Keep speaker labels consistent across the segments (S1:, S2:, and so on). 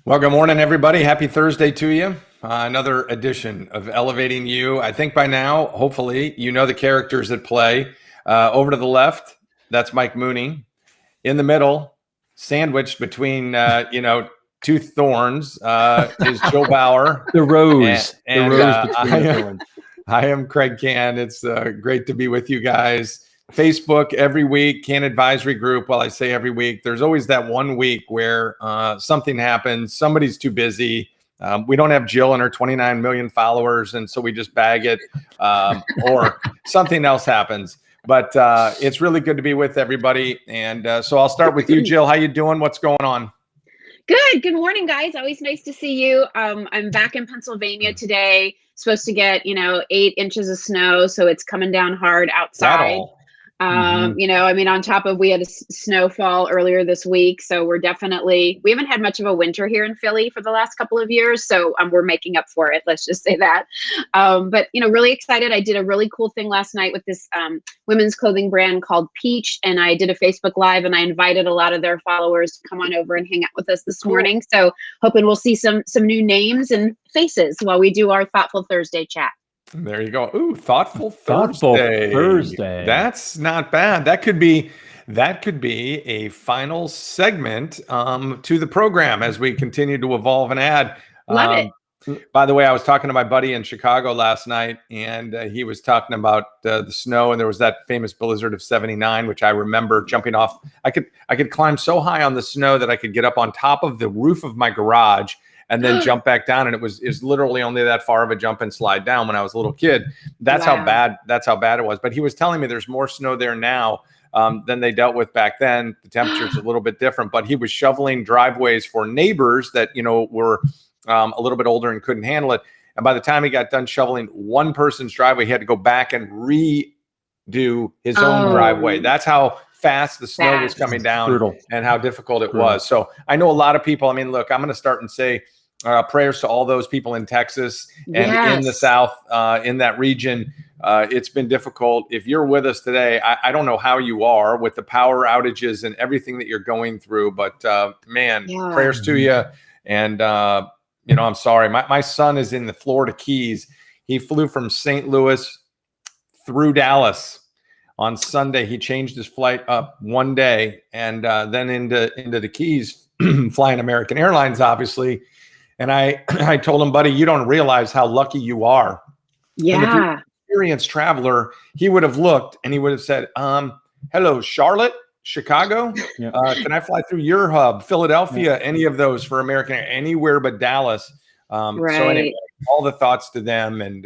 S1: Well, good morning, everybody. Happy Thursday to you. Another edition of Elevating You. I think by now, hopefully, you know the characters at play. Over to the left, that's Mike Mooney. In the middle, sandwiched between, two thorns, is Jill Bauer.
S2: The rose.
S1: And
S2: the rose between the thorns.
S1: I am Kraig Kann. It's great to be with you guys. Facebook every week, Kann Advisory Group. Well, I say every week, there's always that one week where something happens. Somebody's too busy. We don't have Jill and her 29 million followers, and so we just bag it, or something else happens. But it's really good to be with everybody. And so I'll start with you, Jill. How you doing? What's going on?
S3: Good. Good morning, guys. Always nice to see you. I'm back in Pennsylvania today. Supposed to get 8 inches of snow, so it's coming down hard outside. On top of, we had a snowfall earlier this week, so we haven't had much of a winter here in Philly for the last couple of years, so we're making up for it. Let's just say that. But really excited. I did a really cool thing last night with this women's clothing brand called Peach, and I did a Facebook Live, and I invited a lot of their followers to come on over and hang out with us this morning. So hoping we'll see some new names and faces while we do our Thoughtful Thursday chat.
S1: There you go. Ooh, Thoughtful Thursday. That's not bad. That could be a final segment to the program as we continue to evolve and add.
S3: Love it.
S1: By the way, I was talking to my buddy in Chicago last night, and he was talking about the snow, and there was that famous blizzard of '79, which I remember jumping off. I could climb so high on the snow that I could get up on top of the roof of my garage and then jump back down. And it was literally only that far of a jump and slide down when I was a little kid. That's how bad it was. But he was telling me there's more snow there now than they dealt with back then. The temperature's a little bit different, but he was shoveling driveways for neighbors that, were a little bit older and couldn't handle it. And by the time he got done shoveling one person's driveway, he had to go back and redo his own driveway. That's how fast the snow was coming down and how difficult it was. So I know a lot of people, look, I'm going to start and say, prayers to all those people in Texas and in the South, in that region. It's been difficult. If you're with us today, I don't know how you are with the power outages and everything that you're going through, but prayers to you. And, I'm sorry. My son is in the Florida Keys. He flew from St. Louis through Dallas on Sunday. He changed his flight up one day and then into the Keys, flying American Airlines, obviously. And I told him, buddy, you don't realize how lucky you are.
S3: Yeah.
S1: And if you're an experienced traveler, he would have looked and he would have said, hello, Charlotte, Chicago. Yeah. Can I fly through your hub, Philadelphia, any of those for American Air, anywhere but Dallas?
S3: Right.
S1: So anyway, all the thoughts to them. And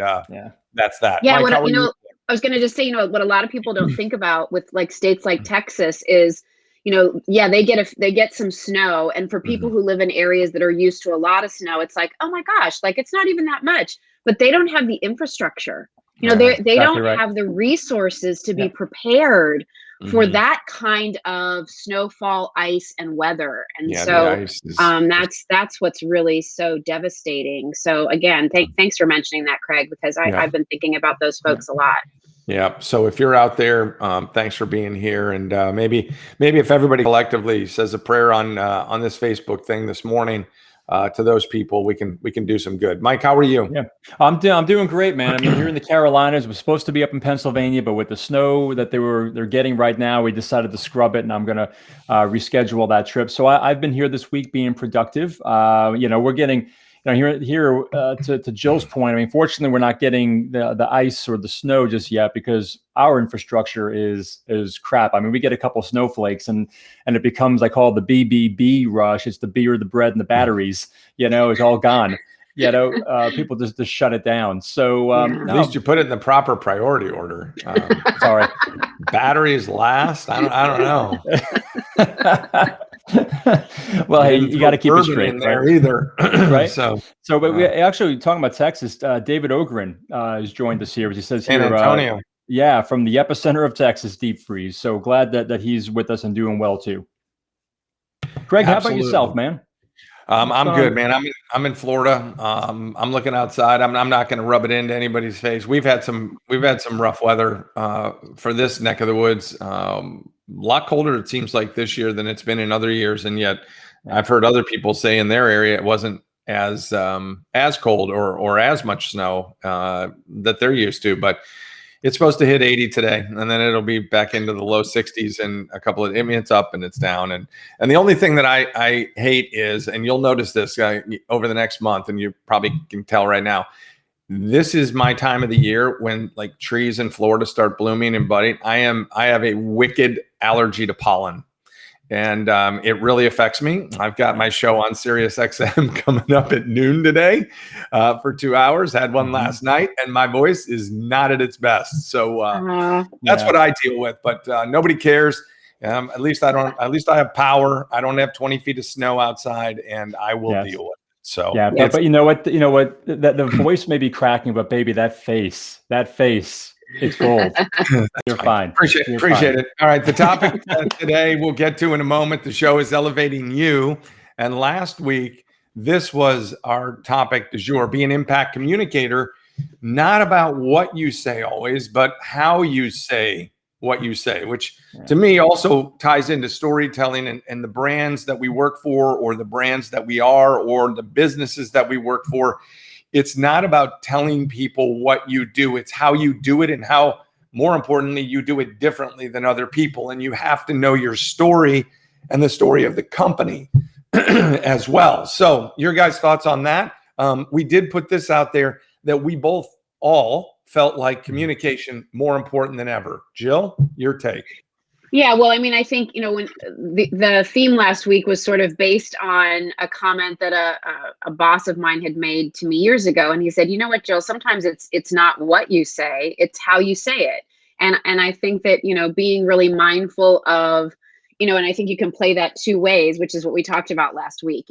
S1: that's that.
S3: Yeah. Mike, I was going to just say, what a lot of people don't think about with like states like Texas is, they get some snow. And for people who live in areas that are used to a lot of snow, it's like, oh my gosh, like it's not even that much, but they don't have the infrastructure. They don't have the resources to be prepared for that kind of snowfall, ice, and weather. And that's what's really so devastating. So again, thanks for mentioning that, Kraig, because I've been thinking about those folks a lot.
S1: Yeah. So if you're out there, thanks for being here. And maybe if everybody collectively says a prayer on this Facebook thing this morning to those people, we can do some good. Mike, how are you?
S2: Yeah, I'm doing great, man. Here in the Carolinas, we're supposed to be up in Pennsylvania, but with the snow that they're getting right now, we decided to scrub it, and I'm gonna reschedule that trip. So I've been here this week being productive. We're getting. Here to Jill's point, fortunately, we're not getting the ice or the snow just yet because our infrastructure is crap. We get a couple of snowflakes and it becomes, I call it the BBB rush. It's the beer, the bread, and the batteries. It's all gone. People just shut it down. So
S1: at least you put it in the proper priority order.
S2: Sorry,
S1: batteries last. I don't know.
S2: Well, hey, you got to keep it straight,
S1: in there either,
S2: right? But we actually talking about Texas. David Ogren has joined us here. He says
S1: San Antonio.
S2: From the epicenter of Texas, deep freeze. So glad that he's with us and doing well too. Kraig, how about yourself, man?
S1: I'm good, man. I'm in Florida. I'm looking outside. I'm not going to rub it into anybody's face. We've had some rough weather for this neck of the woods. A lot colder, it seems like, this year than it's been in other years, and yet I've heard other people say in their area it wasn't as cold or as much snow that they're used to, but it's supposed to hit 80 today, and then it'll be back into the low 60s in a couple of. I mean, it's up and it's down, and the only thing that I hate is, and you'll notice this over the next month, and you probably can tell right now, this is my time of the year when like trees in Florida start blooming and budding. I have a wicked allergy to pollen. And it really affects me. I've got my show on Sirius XM coming up at noon today for 2 hours. Had one last night, and my voice is not at its best. So that's what I deal with. But nobody cares. At least I don't. At least I have power. I don't have 20 feet of snow outside, and I will deal with it. So
S2: but you know what? The voice may be cracking, but baby, that face. It's gold. You're fine.
S1: Appreciate it. All right. The topic today we'll get to in a moment. The show is Elevating You. And last week, this was our topic du jour, be an impact communicator, not about what you say always, but how you say what you say, which to me also ties into storytelling and the brands that we work for, or the brands that we are, or the businesses that we work for. It's not about telling people what you do. It's how you do it, and how, more importantly, you do it differently than other people. And you have to know your story and the story of the company as well. So your guys' thoughts on that? We did put this out there that we both all felt like communication more important than ever. Jill, your take.
S3: Yeah, well, I mean, I think, when the theme last week was sort of based on a comment that a boss of mine had made to me years ago. And he said, you know what, Jill, sometimes it's not what you say, it's how you say it. And I think that, being really mindful of, and I think you can play that two ways, which is what we talked about last week.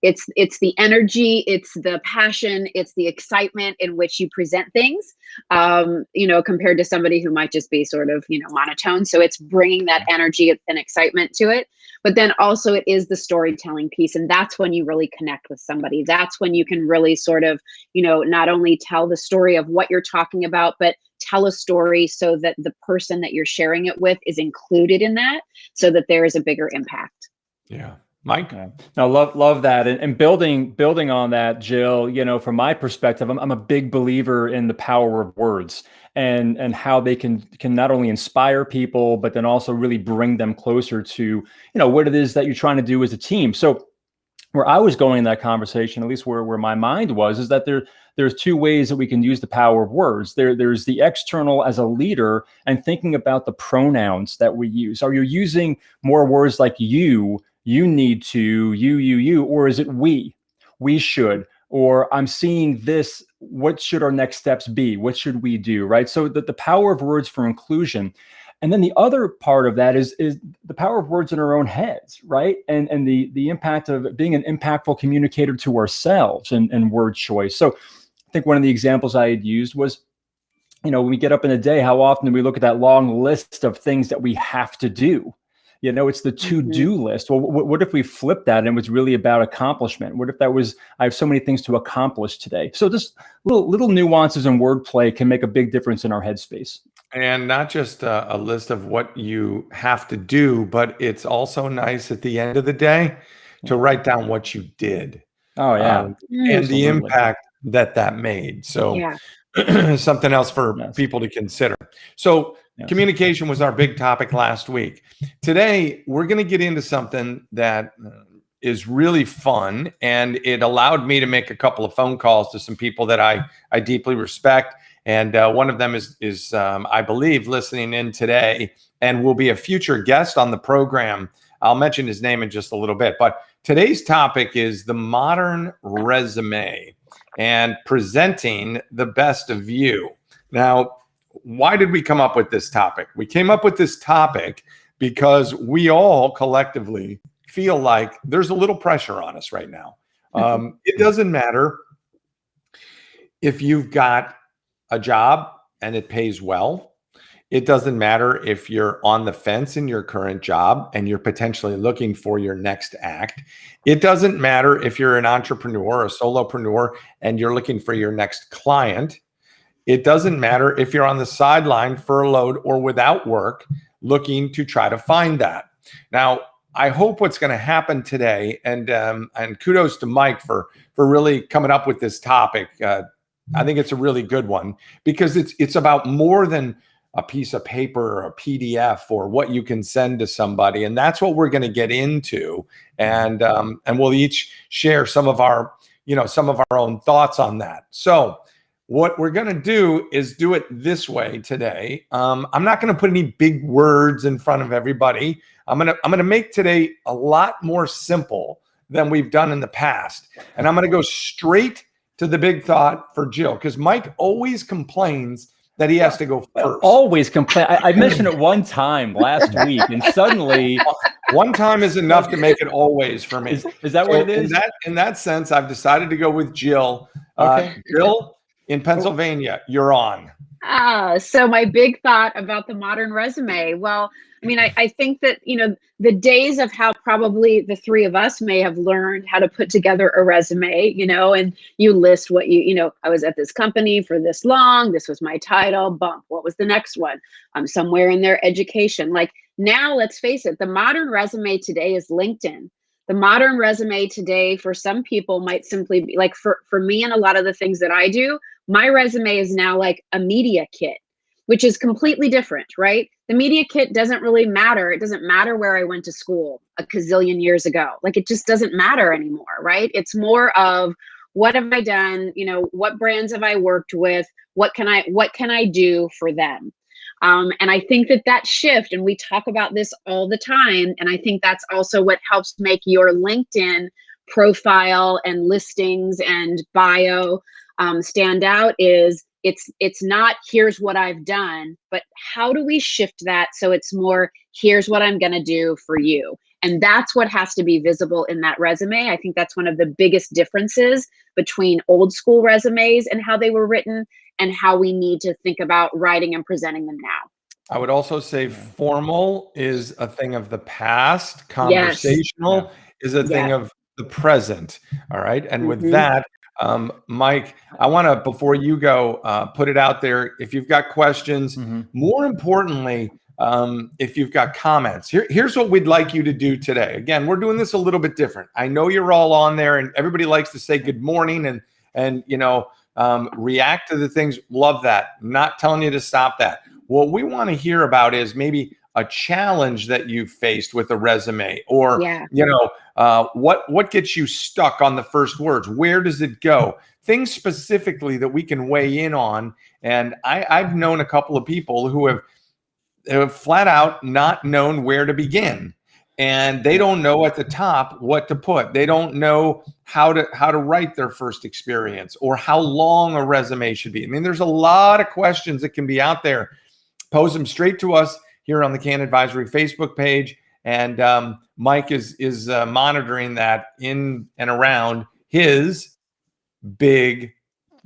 S3: It's the energy, it's the passion, it's the excitement in which you present things, compared to somebody who might just be sort of, monotone. So it's bringing that energy and excitement to it. But then also it is the storytelling piece. And that's when you really connect with somebody. That's when you can really sort of, not only tell the story of what you're talking about, but tell a story so that the person that you're sharing it with is included in that, so that there is a bigger impact.
S1: Yeah. Mike?
S2: I love that. And building on that, Jill, from my perspective, I'm a big believer in the power of words and how they can not only inspire people, but then also really bring them closer to, what it is that you're trying to do as a team. So where I was going in that conversation, at least where my mind was, is that there's two ways that we can use the power of words. There's the external as a leader, and thinking about the pronouns that we use. Are you using more words like you need to, you, or is it we should, or I'm seeing this, what should our next steps be? What should we do, right? So the power of words for inclusion. And then the other part of that is the power of words in our own heads, right? And the impact of being an impactful communicator to ourselves and word choice. So I think one of the examples I had used was, when we get up in a day, how often do we look at that long list of things that we have to do? It's the to-do list. Well, what if we flip that and it was really about accomplishment? What if that was, I have so many things to accomplish today? So just little nuances in wordplay can make a big difference in our headspace.
S1: And not just a list of what you have to do, but it's also nice at the end of the day to write down what you did.
S2: Oh, yeah.
S1: And the impact that made. So something else for people to consider. So communication was our big topic last week. Today, we're going to get into something that is really fun, and it allowed me to make a couple of phone calls to some people that I deeply respect. And one of them is I believe, listening in today and will be a future guest on the program. I'll mention his name in just a little bit. But today's topic is the modern resume and presenting the best of you. Now, why did we come up with this topic? We came up with this topic because we all collectively feel like there's a little pressure on us right now. It doesn't matter if you've got a job and it pays well. It doesn't matter if you're on the fence in your current job and you're potentially looking for your next act. It doesn't matter if you're an entrepreneur, a solopreneur, and you're looking for your next client. It doesn't matter if you're on the sideline, furloughed, or without work, looking to try to find that. Now, I hope what's going to happen today, and kudos to Mike for really coming up with this topic. I think it's a really good one because it's about more than a piece of paper or a PDF or what you can send to somebody, and that's what we're going to get into, and we'll each share some of our own thoughts on that. So what we're going to do is do it this way today. I'm not going to put any big words in front of everybody. I'm going to make today a lot more simple than we've done in the past. And I'm going to go straight to the big thought for Jill, because Mike always complains that he has to go first.
S2: Always complain. I mentioned it one time last week, and suddenly
S1: one time is enough to make it always for me.
S2: Is that what it is?
S1: In that sense, I've decided to go with Jill.
S2: Okay.
S1: Jill, in Pennsylvania, you're on.
S3: So my big thought about the modern resume. Well, I mean, I think that, the days of how probably the three of us may have learned how to put together a resume, and you list what I was at this company for this long, this was my title, bump, what was the next one? I'm somewhere in their education. Like now, let's face it, the modern resume today is LinkedIn. The modern resume today for some people might simply be like, for me and a lot of the things that I do, my resume is now like a media kit, which is completely different, right? The media kit doesn't really matter. It doesn't matter where I went to school a gazillion years ago. Like it just doesn't matter anymore, right? It's more of what have I done? What brands have I worked with? What can I do for them? And I think that shift, and we talk about this all the time, and I think that's also what helps make your LinkedIn profile and listings and bio stand out is it's not here's what I've done, but how do we shift that so it's more here's what I'm going to do for you. And that's what has to be visible in that resume. I think that's one of the biggest differences between old school resumes and how they were written and how we need to think about writing and presenting them now.
S1: I would also say formal is a thing of the past. Conversational is a thing of the present. All right. And with that, Mike, I want to, before you go, put it out there. If you've got questions, more importantly, if you've got comments, here's what we'd like you to do today. Again, we're doing this a little bit different. I know you're all on there and everybody likes to say good morning and react to the things. Love that. Not telling you to stop that. What we want to hear about is maybe a challenge that you've faced with a resume, or what gets you stuck on the first words? Where does it go? Things specifically that we can weigh in on. And I've known a couple of people who have flat out not known where to begin, and they don't know at the top what to put. They don't know how to write their first experience or how long a resume should be. I mean, there's a lot of questions that can be out there. Pose them straight to us here on the Kann Advisory Facebook page, and Mike is monitoring that in and around his big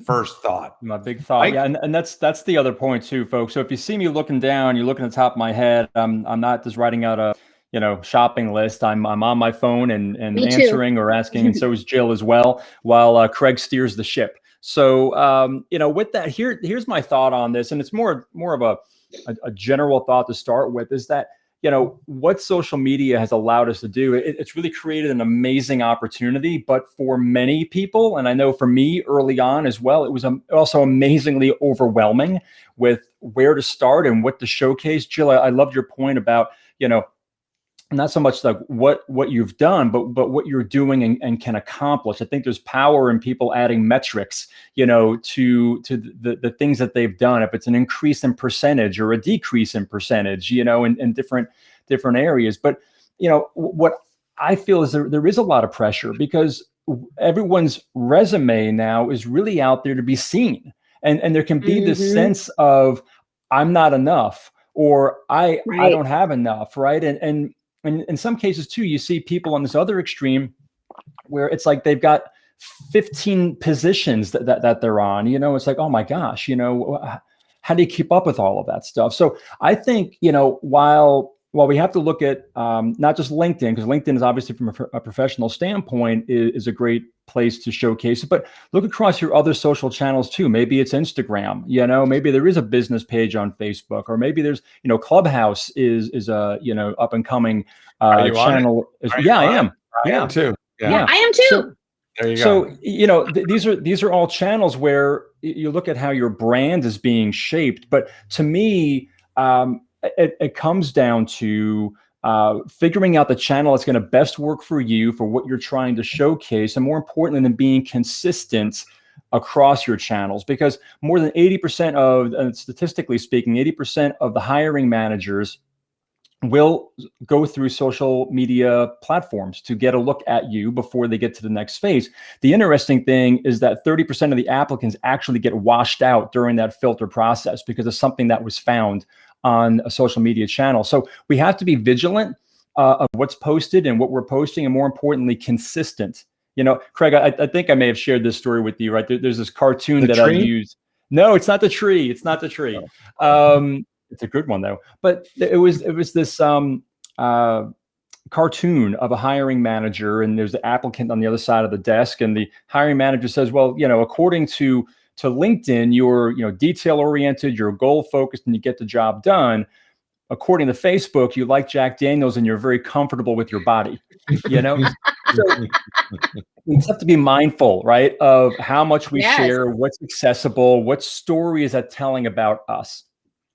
S1: first thought.
S2: My big thought,
S1: Mike?
S2: yeah, and that's the other point too, folks. So if you see me looking down, you're looking at the top of my head. I'm not just writing out a shopping list. I'm on my phone and answering or asking, and so is Jill as well, while Kraig steers the ship. So with that, here's my thought on this, and it's more of a general thought to start with, is that what social media has allowed us to do, it's really created an amazing opportunity. But for many people, and I know for me early on as well, it was also amazingly overwhelming with where to start and what to showcase. Jill, I loved your point about, not so much like what you've done, but what you're doing and can accomplish. I think there's power in people adding metrics, to the things that they've done. If it's an increase in percentage or a decrease in percentage, in different areas. But what I feel is there is a lot of pressure because everyone's resume now is really out there to be seen, and there can be this sense of I'm not enough, or I don't have enough, right? And in some cases too, you see people on this other extreme where it's like they've got 15 positions that they're on. It's like, oh my gosh, how do you keep up with all of that stuff? So I think, while while we have to look at not just LinkedIn, because LinkedIn is obviously from a professional standpoint is a great place to showcase it, but look across your other social channels too. Maybe it's Instagram, maybe there is a business page on Facebook, or maybe there's, Clubhouse is a, up and coming channel. Yeah, I am.
S1: I am too.
S3: Yeah, I am too.
S2: So,
S1: there you
S2: so,
S1: go.
S2: these are all channels where you look at how your brand is being shaped. But to me, it comes down to figuring out the channel that's going to best work for you, for what you're trying to showcase, and more importantly than being consistent across your channels. Because more than 80% of, statistically speaking, 80% of the hiring managers will go through social media platforms to get a look at you before they get to the next phase. The interesting thing is that 30% of the applicants actually get washed out during that filter process because of something that was found on a social media channel. So we have to be vigilant of what's posted and what we're posting, and more importantly, consistent. Kraig, I think I may have shared this story with you, right? There's this cartoon that I used. No, it's not the tree. It's not the tree. It's a good one though. But it was this cartoon of a hiring manager, and there's the applicant on the other side of the desk, and the hiring manager says, well, according to LinkedIn, you're detail oriented, you're goal focused, and you get the job done. According to Facebook, you like Jack Daniels and you're very comfortable with your body. So we have to be mindful, right, of how much we share, what's accessible, what story is that telling about us.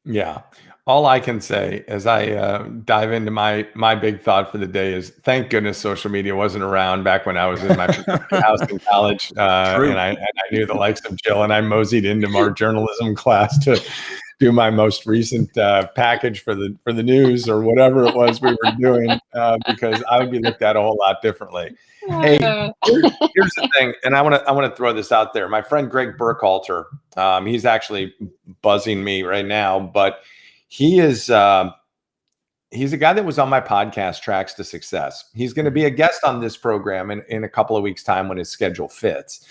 S1: Yeah. All I can say as I dive into my big thought for the day is, thank goodness social media wasn't around back when I was in my house in college, and I knew the likes of Jill, and I moseyed into our journalism class to do my most recent package for the news or whatever it was we were doing, because I would be looked at a whole lot differently. Hey, here's the thing, and I want to throw this out there. My friend Greg Burkhalter, he's actually buzzing me right now, but he's a guy that was on my podcast, Tracks to Success. He's going to be a guest on this program in a couple of weeks' time when his schedule fits.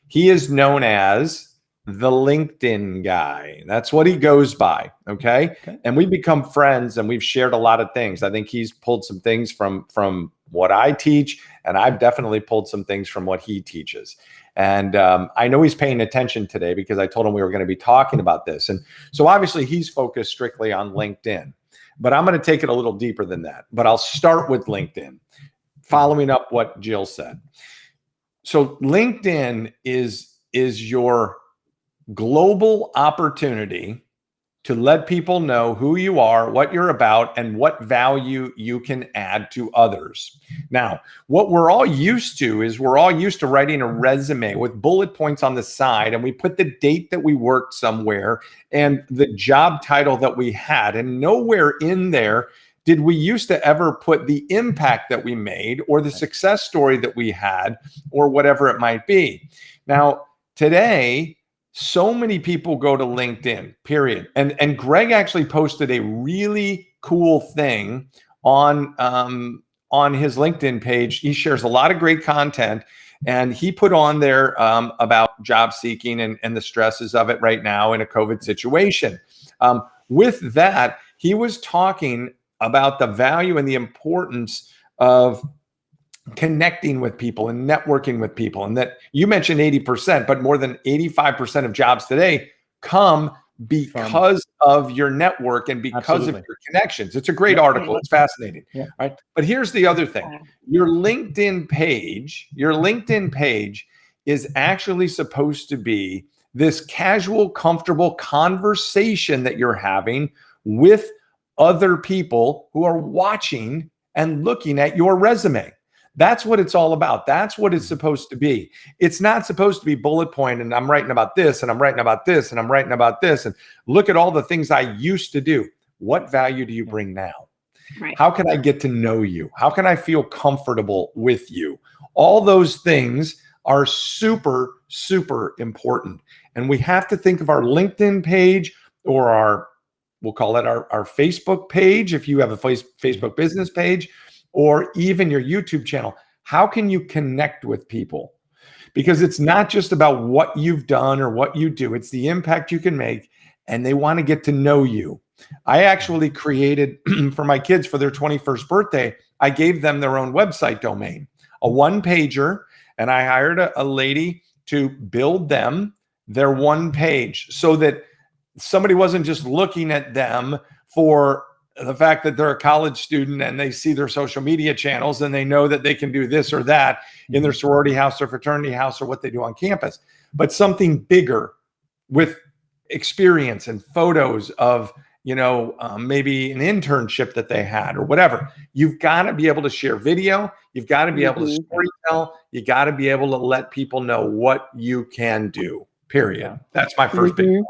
S1: He is known as the LinkedIn guy. That's what he goes by. Okay. And we've become friends, and we've shared a lot of things. I think he's pulled some things from what I teach, and I've definitely pulled some things from what he teaches. And I know he's paying attention today because I told him we were going to be talking about this. And so obviously he's focused strictly on LinkedIn, but I'm going to take it a little deeper than that. But I'll start with LinkedIn, following up what Jill said. So LinkedIn is your global opportunity to let people know who you are, what you're about, and what value you can add to others. Now, what we're all used to is writing a resume with bullet points on the side, and we put the date that we worked somewhere and the job title that we had, and nowhere in there did we used to ever put the impact that we made or the success story that we had or whatever it might be. Now, today, so many people go to LinkedIn, period. And Greg actually posted a really cool thing on his LinkedIn page. He shares a lot of great content, and he put on there about job seeking and the stresses of it right now in a COVID situation. With that, he was talking about the value and the importance of connecting with people and networking with people. And that you mentioned 80%, but more than 85% of jobs today come because of your network and because of your connections. It's a great article. It's fascinating. Right. But here's the other thing. Your LinkedIn page is actually supposed to be this casual, comfortable conversation that you're having with other people who are watching and looking at your resume. That's what it's all about. That's what it's supposed to be. It's not supposed to be bullet point and I'm writing about this and I'm writing about this and I'm writing about this and look at all the things I used to do. What value do you bring now?
S3: Right.
S1: How can I get to know you? How can I feel comfortable with you? All those things are super, super important. And we have to think of our LinkedIn page or we'll call it our Facebook page if you have a Facebook business page, or even your YouTube channel. How can you connect with people? Because it's not just about what you've done or what you do. It's the impact you can make, and they want to get to know you. I actually created for my kids for their 21st birthday, I gave them their own website domain, a one pager, and I hired a lady to build them their one page so that somebody wasn't just looking at them for the fact that they're a college student and they see their social media channels and they know that they can do this or that in their sorority house or fraternity house or what they do on campus, but something bigger with experience and photos of, maybe an internship that they had or whatever. You've got to be able to share video. You've got to be able to storytell. You got to be able to let people know what you can do, period. That's my first big point.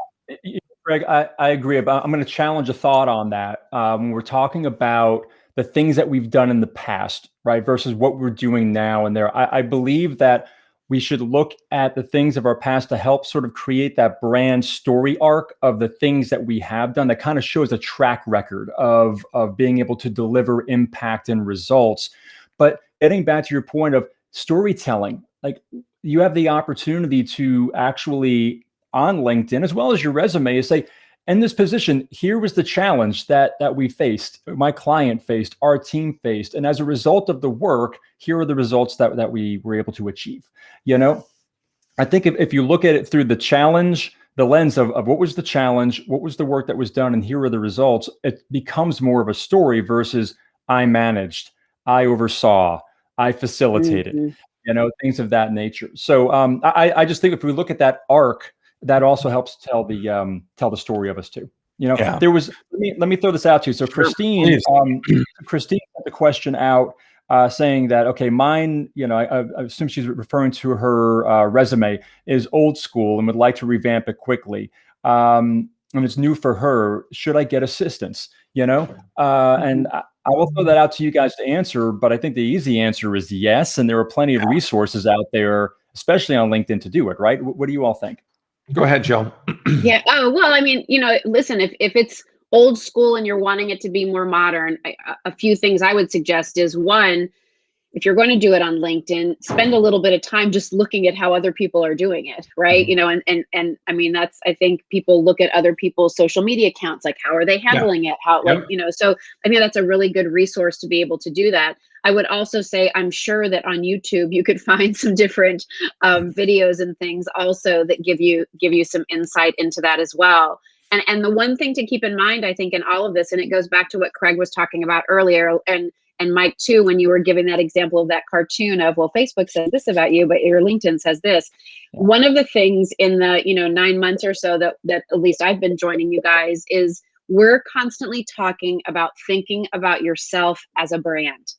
S2: Kraig, I agree. I'm going to challenge a thought on that. When we're talking about the things that we've done in the past, right, versus what we're doing now and there, I believe that we should look at the things of our past to help sort of create that brand story arc of the things that we have done that kind of shows a track record of being able to deliver impact and results. But getting back to your point of storytelling, like you have the opportunity to actually on LinkedIn, as well as your resume, say, in this position, here was the challenge that we faced, my client faced, our team faced. And as a result of the work, here are the results that we were able to achieve. I think if you look at it through the challenge, the lens of what was the challenge, what was the work that was done, and here are the results, it becomes more of a story versus I managed, I oversaw, I facilitated, things of that nature. So I just think if we look at that arc, that also helps tell the story of us too. There was, let me throw this out to you. So Christine sent the question out saying that, okay, mine, I assume she's referring to her resume is old school and would like to revamp it quickly. And it's new for her. Should I get assistance? And I will throw that out to you guys to answer, but I think the easy answer is yes. And there are plenty of resources out there, especially on LinkedIn, to do it, right? What do you all think?
S1: Go ahead, Jill.
S3: Yeah. Oh, well, I mean, listen, if it's old school and you're wanting it to be more modern, a few things I would suggest is, one, if you're going to do it on LinkedIn, spend a little bit of time just looking at how other people are doing it, right? And I mean, I think people look at other people's social media accounts, like how are they handling it? So I think that's a really good resource to be able to do that. I would also say, I'm sure that on YouTube, you could find some different videos and things also that give you some insight into that as well. And the one thing to keep in mind, I think, in all of this, and it goes back to what Kraig was talking about earlier, and Mike too, when you were giving that example of that cartoon of, well, Facebook says this about you, but your LinkedIn says this. One of the things in the 9 months or so that at least I've been joining you guys is we're constantly talking about thinking about yourself as a brand.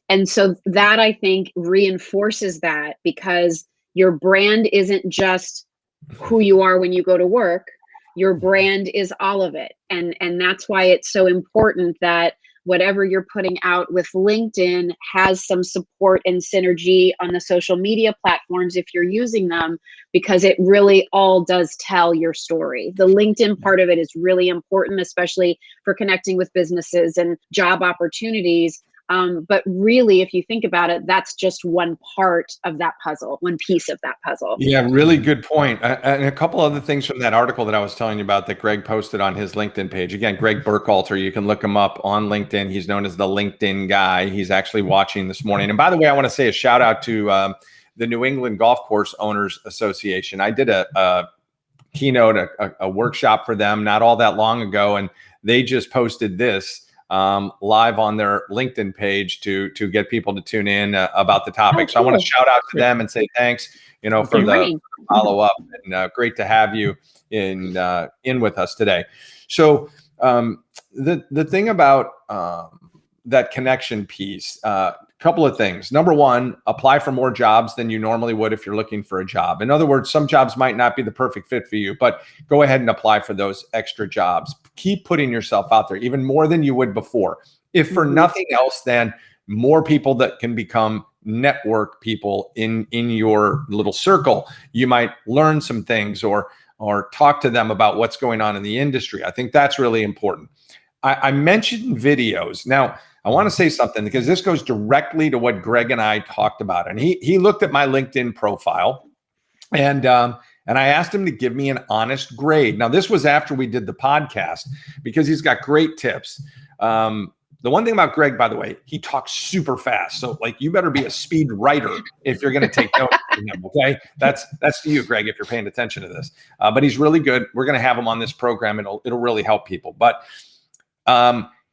S3: And so that, I think, reinforces that, because your brand isn't just who you are when you go to work. Your brand is all of it. And that's why it's so important that whatever you're putting out with LinkedIn has some support and synergy on the social media platforms if you're using them, because it really all does tell your story. The LinkedIn part of it is really important, especially for connecting with businesses and job opportunities. But really, if you think about it, that's just one part of that puzzle, one piece of that puzzle.
S1: Yeah, really good point. And a couple other things from that article that I was telling you about that Greg posted on his LinkedIn page. Again, Greg Burkhalter, you can look him up on LinkedIn. He's known as the LinkedIn guy. He's actually watching this morning. And by the way, I want to say a shout out to the New England Golf Course Owners Association. I did a keynote, a workshop for them not all that long ago, and they just posted this live on their LinkedIn page to get people to tune in about the topic. So I want to shout out to them and say thanks, for the follow up, and great to have you in with us today. So the thing about that connection piece, couple of things. Number one, apply for more jobs than you normally would if you're looking for a job. In other words, some jobs might not be the perfect fit for you, but go ahead and apply for those extra jobs. Keep putting yourself out there, even more than you would before. If for nothing else, then more people that can become network people in your little circle. You might learn some things or talk to them about what's going on in the industry. I think that's really important. I mentioned videos. Now, I want to say something because this goes directly to what Greg and I talked about. And he looked at my LinkedIn profile, and And I asked him to give me an honest grade. Now, this was after we did the podcast because he's got great tips. The one thing about Greg, by the way, he talks super fast. So like, you better be a speed writer if you're going to take notes from him. Okay. That's to you, Greg, if you're paying attention to this, but he's really good. We're going to have him on this program. It'll really help people. But,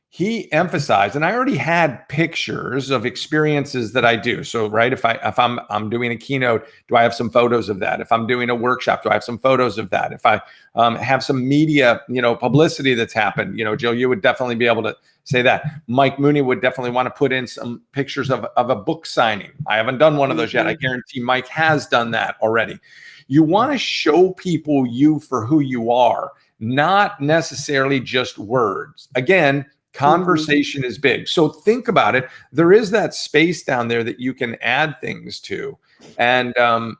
S1: he emphasized, and I already had pictures of experiences that I do. So, right, if I'm doing a keynote, do I have some photos of that? If I'm doing a workshop, do I have some photos of that? If I have some media, publicity that's happened, Jill, you would definitely be able to say that. Mike Mooney would definitely want to put in some pictures of a book signing. I haven't done one of those yet. I guarantee Mike has done that already. You want to show people you for who you are, not necessarily just words. Again, conversation is big. So think about it. There is that space down there that you can add things to. And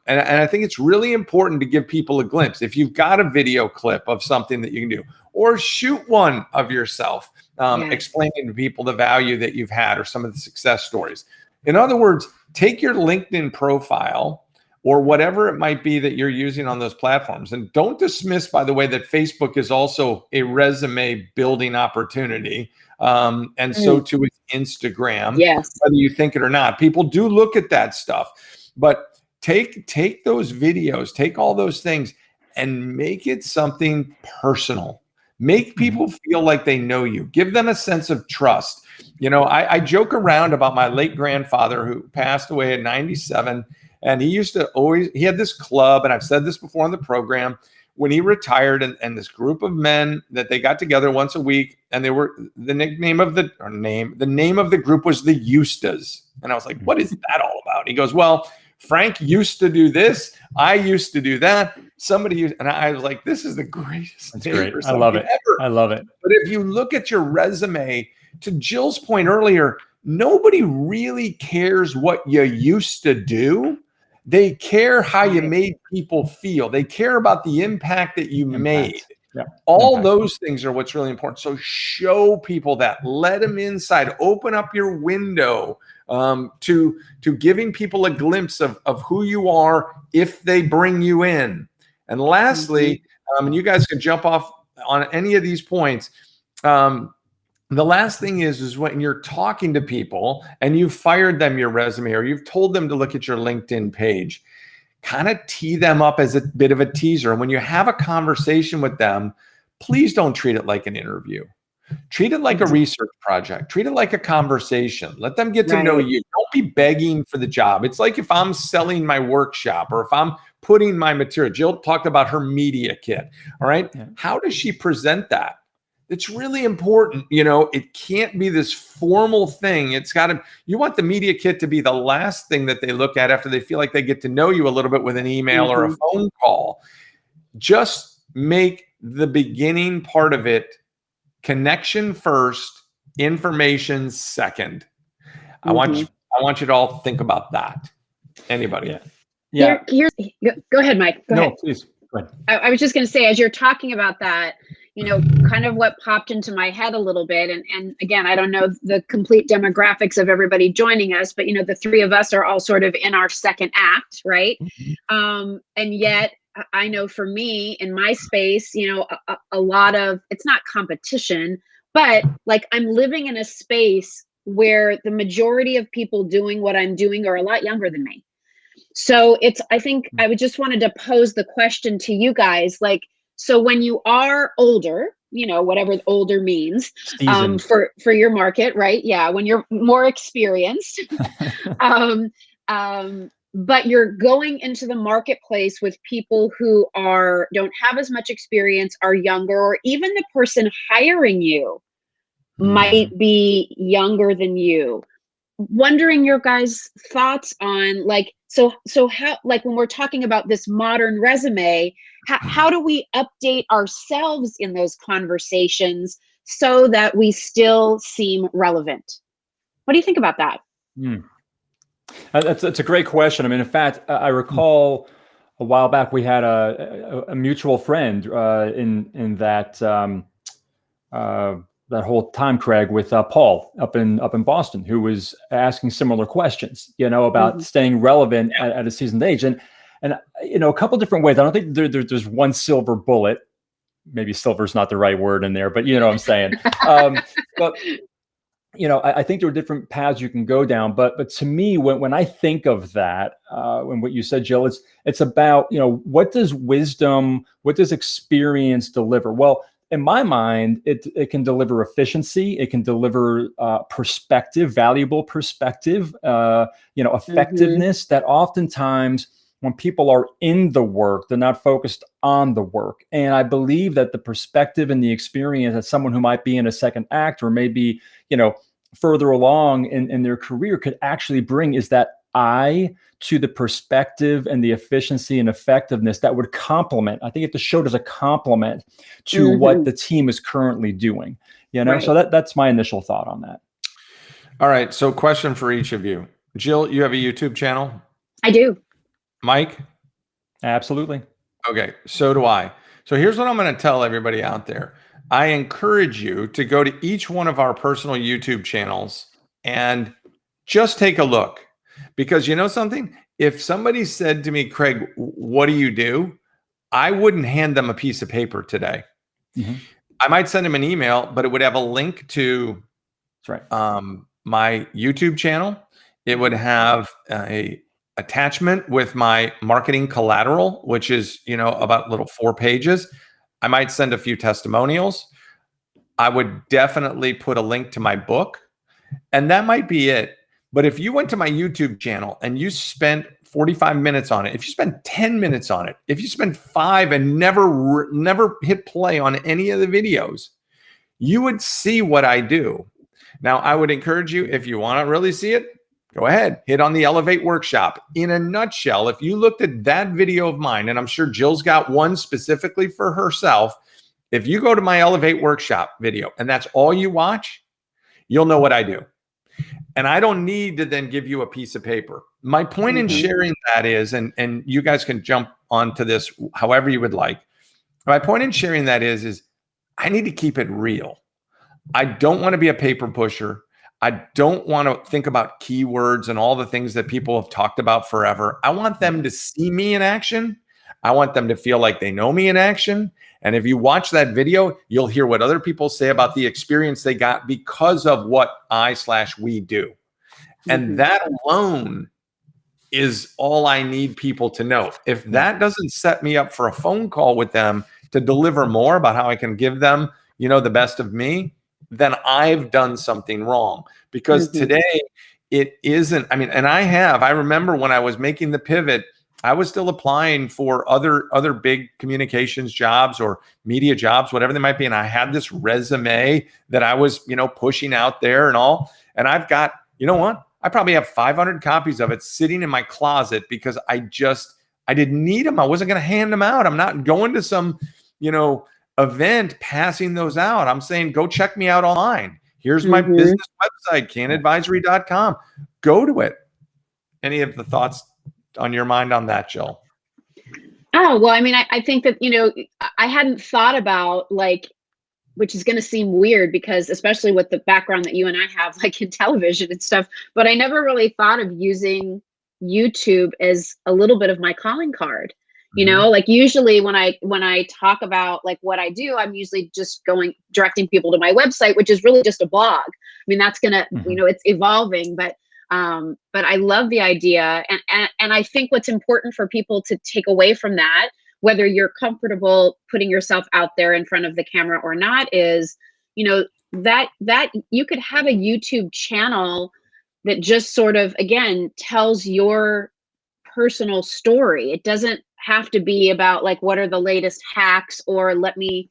S1: I think it's really important to give people a glimpse. If you've got a video clip of something that you can do, or shoot one of yourself, explaining to people the value that you've had or some of the success stories. In other words, take your LinkedIn profile or whatever it might be that you're using on those platforms. And don't dismiss, by the way, that Facebook is also a resume building opportunity. And so too is Instagram, whether you think it or not. People do look at that stuff, but take those videos, take all those things and make it something personal. Make people feel like they know you. Give them a sense of trust. I joke around about my late grandfather who passed away at 97. And he used to he had this club, and I've said this before on the program, when he retired and this group of men that they got together once a week, and they were, the name of the group was the Eustas. And I was like, what is that all about? He goes, well, Frank used to do this. I used to do that. Somebody used, and I was like, this is the greatest.
S2: That's great. I love it. Ever. I love it.
S1: But if you look at your resume, to Jill's point earlier, nobody really cares what you used to do. They care how you made people feel. They care about the impact that you made.
S2: Yeah.
S1: All those things are what's really important. So show people that. Let them inside. Open up your window to giving people a glimpse of who you are if they bring you in. And lastly, and you guys can jump off on any of these points. The last thing is when you're talking to people and you've fired them your resume or you've told them to look at your LinkedIn page, kind of tee them up as a bit of a teaser. And when you have a conversation with them, please don't treat it like an interview. Treat it like a research project. Treat it like a conversation. Let them get to know you. Don't be begging for the job. It's like if I'm selling my workshop or if I'm putting my material. Jill talked about her media kit. All right. Yeah. How does she present that? It's really important. It can't be this formal thing. It's got to, you want the media kit to be the last thing that they look at after they feel like they get to know you a little bit with an email or a phone call. Just make the beginning part of it connection first, information second. I want you to all think about that. Anybody?
S3: Yeah. Go ahead, Mike. Go ahead.
S2: Please. Go ahead.
S3: I was just going to say, as you're talking about that, kind of what popped into my head a little bit. And again, I don't know the complete demographics of everybody joining us, but, the three of us are all sort of in our second act, right? And yet I know for me in my space, a lot of, it's not competition, but like I'm living in a space where the majority of people doing what I'm doing are a lot younger than me. So I think I would just wanted to pose the question to you guys, like, so when you are older, whatever older means, for your market, right? Yeah. When you're more experienced, but you're going into the marketplace with people who don't have as much experience, are younger, or even the person hiring you might be younger than you. Wondering your guys' thoughts on so how, like when we're talking about this modern resume, how do we update ourselves in those conversations so that we still seem relevant? What do you think about that?
S2: That's a great question. I mean, in fact, I recall a while back we had a mutual friend in that that whole time, Kraig, with Paul up in Boston, who was asking similar questions, about staying relevant at a seasoned age. And And, a couple different ways. I don't think there's one silver bullet. Maybe silver is not the right word in there, but you know what I'm saying. But I think there are different paths you can go down. But to me, when I think of that, and what you said, Jill, it's about, what does wisdom, what does experience deliver? Well, in my mind, it can deliver efficiency. It can deliver perspective, valuable perspective, effectiveness that oftentimes when people are in the work, they're not focused on the work. And I believe that the perspective and the experience that someone who might be in a second act or maybe, further along in their career could actually bring is that eye to the perspective and the efficiency and effectiveness that would complement. I think if the show does a complement to what the team is currently doing,
S3: Right.
S2: So that's my initial thought on that.
S1: All right. So question for each of you. Jill, you have a YouTube channel?
S3: I do.
S1: Mike?
S2: Absolutely.
S1: Okay. So do I. So here's what I'm going to tell everybody out there. I encourage you to go to each one of our personal YouTube channels and just take a look. Because you know something? If somebody said to me, Kraig, what do you do? I wouldn't hand them a piece of paper today. I might send them an email, but it would have a link to my YouTube channel. It would have a attachment with my marketing collateral, which is, about little 4 pages. I might send a few testimonials. I would definitely put a link to my book, and that might be it. But if you went to my YouTube channel and you spent 45 minutes on it, if you spend 10 minutes on it, if you spend 5 and never hit play on any of the videos, you would see what I do. Now, I would encourage you, if you want to really see it, go ahead, hit on the Elevate Workshop. In a nutshell, if you looked at that video of mine, and I'm sure Jill's got one specifically for herself, if you go to my Elevate Workshop video and that's all you watch, you'll know what I do. And I don't need to then give you a piece of paper. My point in sharing that is, and you guys can jump onto this however you would like. My point in sharing that is I need to keep it real. I don't want to be a paper pusher. I don't want to think about keywords and all the things that people have talked about forever. I want them to see me in action. I want them to feel like they know me in action. And if you watch that video, you'll hear what other people say about the experience they got because of what we do. And that alone is all I need people to know. If that doesn't set me up for a phone call with them to deliver more about how I can give them, the best of me, then I've done something wrong. Because today it isn't, I remember when I was making the pivot, I was still applying for other big communications jobs or media jobs, whatever they might be. And I had this resume that I was, pushing out there and all. And I've got, I probably have 500 copies of it sitting in my closet because I didn't need them. I wasn't going to hand them out. I'm not going to some, event passing those out. I'm saying, go check me out online. Here's my business website, canadvisory.com. Go to it. Any of the thoughts on your mind on that, Jill?
S3: Oh, well, I think that, I hadn't thought about which is going to seem weird because especially with the background that you and I have in television and stuff, but I never really thought of using YouTube as a little bit of my calling card. Usually when I talk about what I do, I'm usually just directing people to my website, which is really just a blog. That's going to, it's evolving, but I love the idea. And I think what's important for people to take away from that, whether you're comfortable putting yourself out there in front of the camera or not, is, that you could have a YouTube channel that just sort of, again, tells your personal story. It doesn't have to be about what are the latest hacks or let me,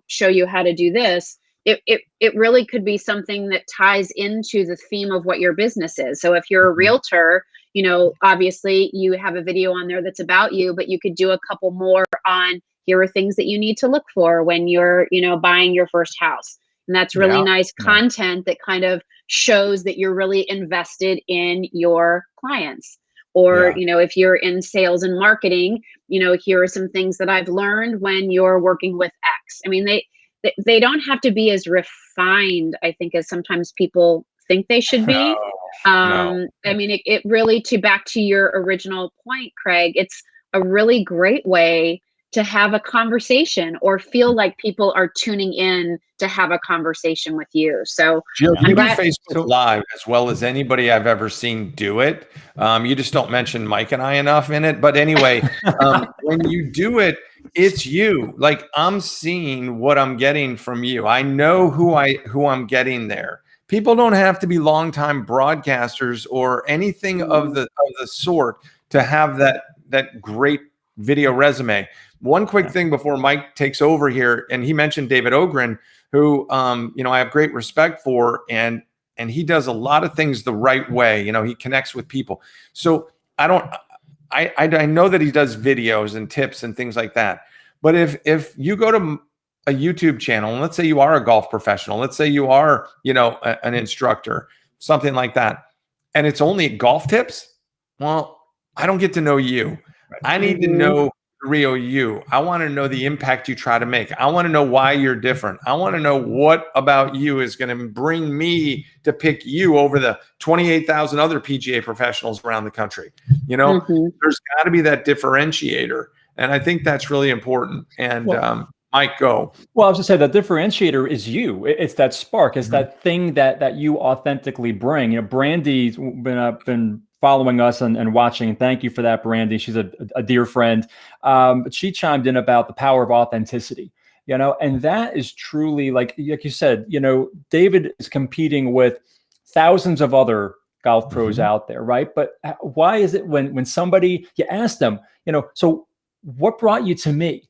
S3: show you how to do this. It really could be something that ties into the theme of what your business is. So if you're a realtor, obviously you have a video on there that's about you, but you could do a couple more on here are things that you need to look for when you're, buying your first house. And that's really nice content that kind of shows that you're really invested in your clients. Or, if you're in sales and marketing, here are some things that I've learned when you're working with X. They don't have to be as refined, I think, as sometimes people think they should be.
S1: No.
S3: I mean, it really, back to your original point, Kraig, it's a really great way to have a conversation or feel like people are tuning in to have a conversation with you. So
S1: Jill,
S2: Yeah.
S1: you do
S3: glad-
S1: Facebook Live as well as anybody I've ever seen do it. You just don't mention Mike and I enough in it. But anyway, when you do it, it's you. Like, I'm seeing what I'm getting from you. I know who I'm getting there. People don't have to be longtime broadcasters or anything of the sort to have that great video resume. One quick thing before Mike takes over here, and he mentioned David Ogren, who I have great respect for, and he does a lot of things the right way. He connects with people. So I know that he does videos and tips and things like that. But if you go to a YouTube channel, and let's say you are a golf professional, let's say you are, an instructor, something like that, and it's only golf tips, well, I don't get to know you. I need to know the real you. I want to know the impact you try to make. I want to know why you're different. I want to know what about you is going to bring me to pick you over the 28,000 other PGA professionals around the country. There's got to be that differentiator. And I think that's really important. And Mike, go.
S2: Well, I was going to say that differentiator is you. It's that spark. It's that thing that you authentically bring. Brandy's been following us and watching. And thank you for that, Brandy. She's a dear friend. But she chimed in about the power of authenticity, and that is truly like you said, David is competing with thousands of other golf pros out there, right? But why is it when somebody, you ask them, so what brought you to me?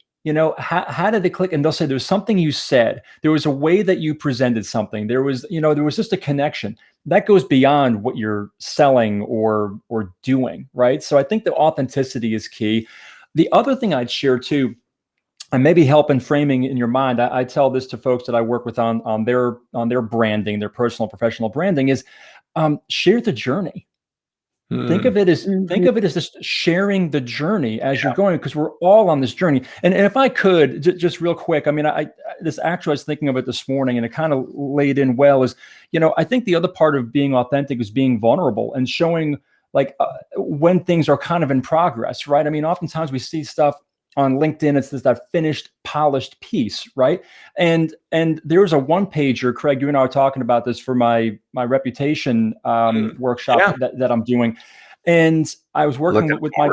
S2: How did they click? And they'll say, there's something you said. There was a way that you presented something. There was just a connection that goes beyond what you're selling or doing, right? So I think the authenticity is key. The other thing I'd share too, and maybe help in framing in your mind, I tell this to folks that I work with on their branding, their personal, professional branding, is share the journey. Think of it as just sharing the journey as you're going, because we're all on this journey. And if I could just real quick, I mean, I was thinking of it this morning, and it kind of laid in well. Is I think the other part of being authentic is being vulnerable and showing when things are kind of in progress, right? I mean, oftentimes we see stuff on LinkedIn, it's that finished, polished piece, right? And there's a one-pager, Kraig, you and I were talking about this for my reputation workshop that I'm doing. And I was working with my...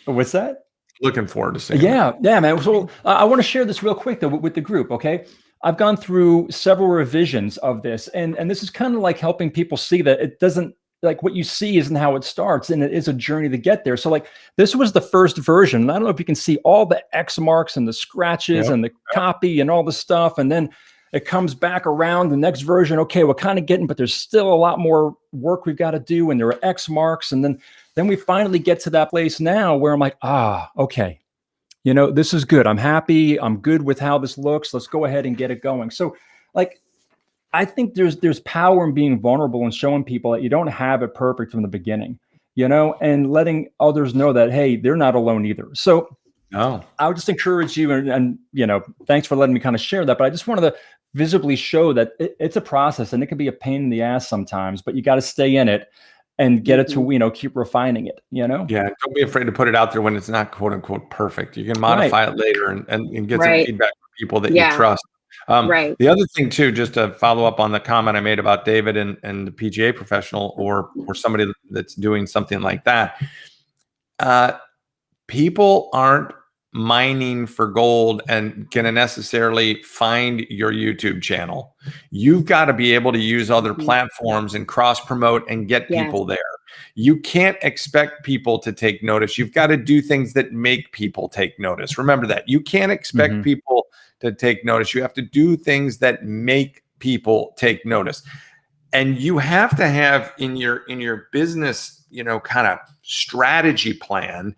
S2: What's that?
S1: Looking forward to seeing
S2: that. Yeah, man. So I want to share this real quick, though, with the group, okay? I've gone through several revisions of this, and this is kind of like helping people see that it doesn't, like what you see isn't how it starts, and it is a journey to get there. So this was the first version. And I don't know if you can see all the X marks and the scratches and the copy and all the stuff. And then it comes back around the next version. Okay, we're kind of getting, but there's still a lot more work we've got to do. And there are X marks. And then we finally get to that place now where I'm like, okay, this is good. I'm happy. I'm good with how this looks. Let's go ahead and get it going. So I think there's power in being vulnerable and showing people that you don't have it perfect from the beginning, and letting others know that, hey, they're not alone either. So I would just encourage you, and thanks for letting me kind of share that, but I just wanted to visibly show that it's a process, and it can be a pain in the ass sometimes, but you got to stay in it and get it to, keep refining it, Yeah.
S1: Don't be afraid to put it out there when it's not quote unquote perfect. You can modify it later and get some feedback from people that you trust. The other thing too, just to follow up on the comment I made about David and the PGA professional or somebody that's doing something like that, people aren't mining for gold and going to necessarily find your YouTube channel. You've got to be able to use other platforms and cross promote and get people there. You can't expect people to take notice. You've got to do things that make people take notice. Remember that. You can't expect people to take notice. You have to do things that make people take notice. And you have to have in your business, kind of strategy plan,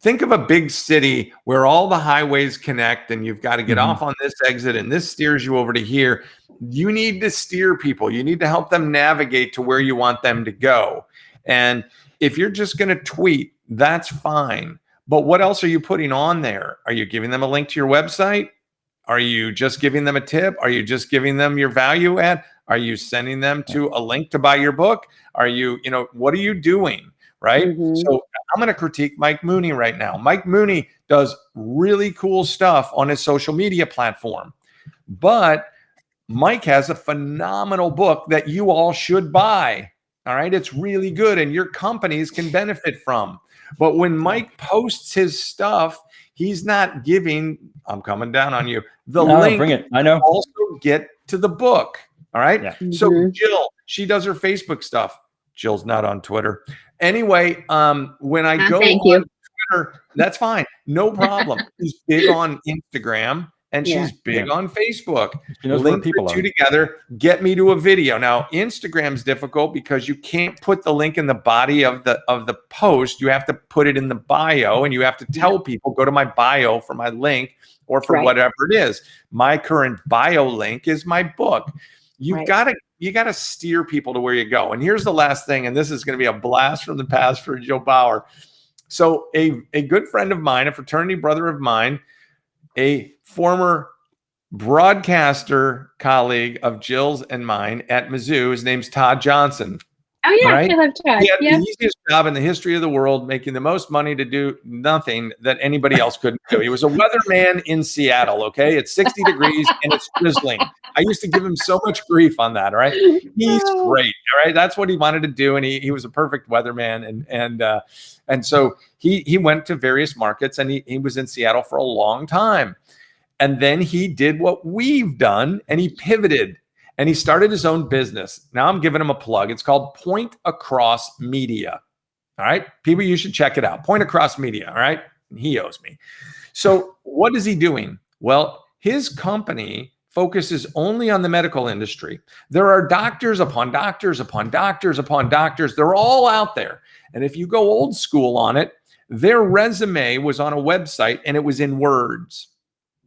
S1: think of a big city where all the highways connect and you've got to get off on this exit and this steers you over to here. You need to steer people. You need to help them navigate to where you want them to go. And if you're just going to tweet, that's fine. But what else are you putting on there? Are you giving them a link to your website? Are you just giving them a tip? Are you just giving them your value add? Are you sending them to a link to buy your book? Are you, what are you doing? Right. So I'm going to critique Mike Mooney right now. Mike Mooney does really cool stuff on his social media platform, but Mike has a phenomenal book that you all should buy. All right. It's really good and your companies can benefit from. But when Mike posts his stuff, he's not giving, I'm coming down on you, the link.
S2: Bring it. I know.
S1: Also get to the book. All right.
S2: Yeah.
S1: So Jill, she does her Facebook stuff. Jill's not on Twitter. Anyway, when I go on Twitter, that's fine. No problem. She's big on Instagram and she's big on Facebook. Link the two together, get me to a video. Now, Instagram's difficult because you can't put the link in the body of the post. You have to put it in the bio and you have to tell people, go to my bio for my link or for whatever it is. My current bio link is my book. You gotta steer people to where you go. And here's the last thing, and this is going to be a blast from the past for Jill Bauer. So a good friend of mine, a fraternity brother of mine, a former broadcaster colleague of Jill's and mine at Mizzou, his name's Todd Johnson.
S3: Oh yeah, I love Todd.
S1: He had the easiest job in the history of the world, making the most money to do nothing that anybody else couldn't do. He was a weatherman in Seattle, okay? It's 60 degrees and it's drizzling. I used to give him so much grief on that, all right? He's great, all right? That's what he wanted to do, and he was a perfect weatherman. And so he went to various markets, and he was in Seattle for a long time. And then he did what we've done, and he pivoted. And he started his own business. Now I'm giving him a plug. It's called Point Across Media. All right. People, you should check it out. Point Across Media. All right. He owes me. So what is he doing? Well, his company focuses only on the medical industry. There are doctors upon doctors upon doctors upon doctors. They're all out there. And if you go old school on it, their resume was on a website and it was in words.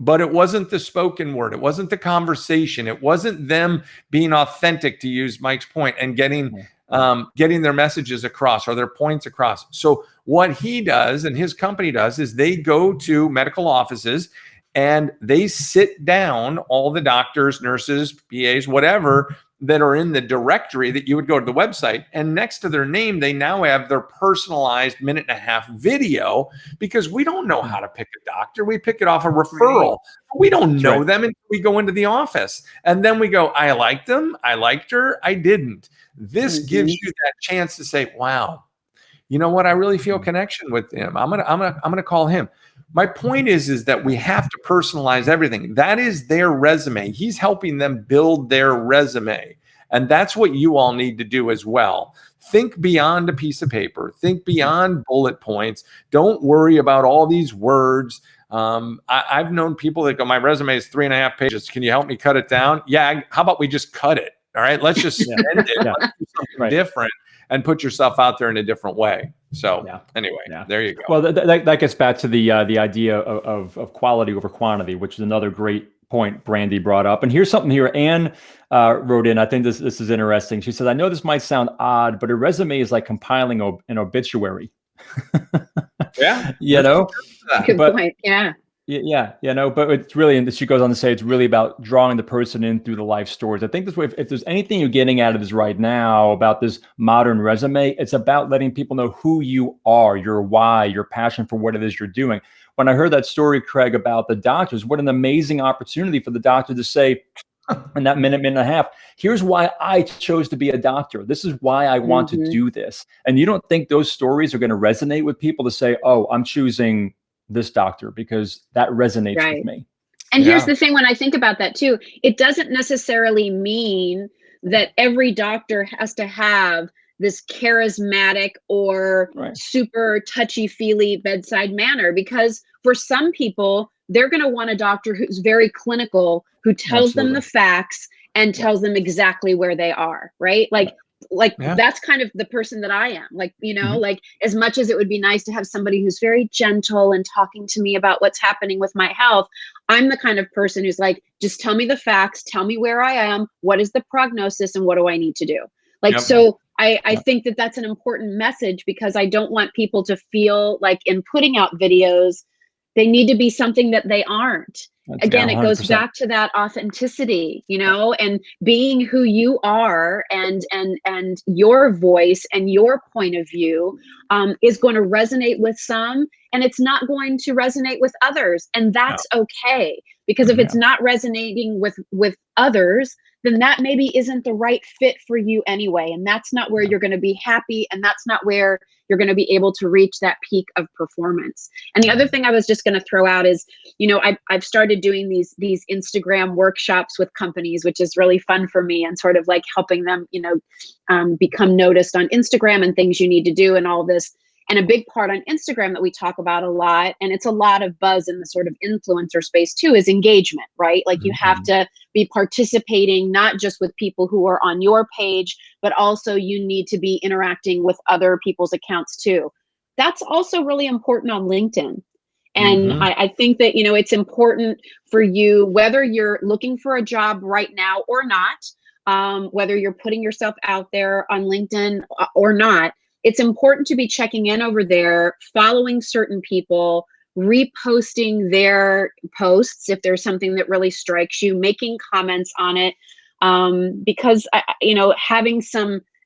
S1: But it wasn't the spoken word. It wasn't the conversation. It wasn't them being authentic, to use Mike's point, and getting their messages across or their points across. So what he does and his company does is they go to medical offices and they sit down all the doctors, nurses, PAs, whatever, that are in the directory that you would go to the website, and next to their name, they now have their personalized 1.5-minute video, because we don't know how to pick a doctor. We pick it off a referral. We don't know them until we go into the office. And then we go, I liked them. I liked her. I didn't. This gives you that chance to say, wow, you know what? I really feel connection with him. I'm gonna call him. My point is that we have to personalize everything. That is their resume. He's helping them build their resume. And that's what you all need to do as well. Think beyond a piece of paper. Think beyond bullet points. Don't worry about all these words. I've known people that go, my resume is 3.5 pages. Can you help me cut it down? Yeah. How about we just cut it? All right. Let's just send it. Let's do something different and put yourself out there in a different way. So anyway, there you go.
S2: Well, that gets back to the idea of quality over quantity, which is another great point Brandy brought up. And here's something here. Anne wrote in. I think this is interesting. She says, I know this might sound odd, but a resume is like compiling an obituary.
S1: Yeah.
S2: You know?
S3: Good point. Yeah.
S2: Yeah, but it's really, and she goes on to say, it's really about drawing the person in through the life stories. I think this way, if there's anything you're getting out of this right now about this modern resume, it's about letting people know who you are, your why, your passion for what it is you're doing. When I heard that story, Kraig, about the doctors, what an amazing opportunity for the doctor to say in that minute and a half, here's why I chose to be a doctor. This is why I want to do this. And you don't think those stories are going to resonate with people to say, oh, I'm choosing this doctor because that resonates with me.
S3: And here's the thing, when I think about that too, it doesn't necessarily mean that every doctor has to have this charismatic or super touchy-feely bedside manner, because for some people, they're going to want a doctor who's very clinical, who tells them the facts and tells them exactly where they are, right? Like that's kind of the person that I am. Like, you know, like as much as it would be nice to have somebody who's very gentle and talking to me about what's happening with my health, I'm the kind of person who's like, just tell me the facts, tell me where I am, what is the prognosis, and what do I need to do? Like, so I think that that's an important message, because I don't want people to feel like in putting out videos They need to be something that they aren't. Again,
S2: Yeah,
S3: it goes
S2: 100%.
S3: back to that authenticity, and being who you are, and your voice and your point of view is going to resonate with some, and it's not going to resonate with others, and that's okay. Because if it's not resonating with others, then that maybe isn't the right fit for you anyway, and that's not where you're going to be happy, and that's not where you're going to be able to reach that peak of performance. And the other thing I was just going to throw out is, I've started doing these Instagram workshops with companies, which is really fun for me, and sort of like helping them, become noticed on Instagram and things you need to do and all this. And a big part on Instagram that we talk about a lot, and it's a lot of buzz in the sort of influencer space too, is engagement, right? Like you have to be participating, not just with people who are on your page, but also you need to be interacting with other people's accounts too. That's also really important on LinkedIn. And I think that, it's important for you, whether you're looking for a job right now or not, whether you're putting yourself out there on LinkedIn or not, it's important to be checking in over there, following certain people, reposting their posts if there's something that really strikes you, making comments on it, because having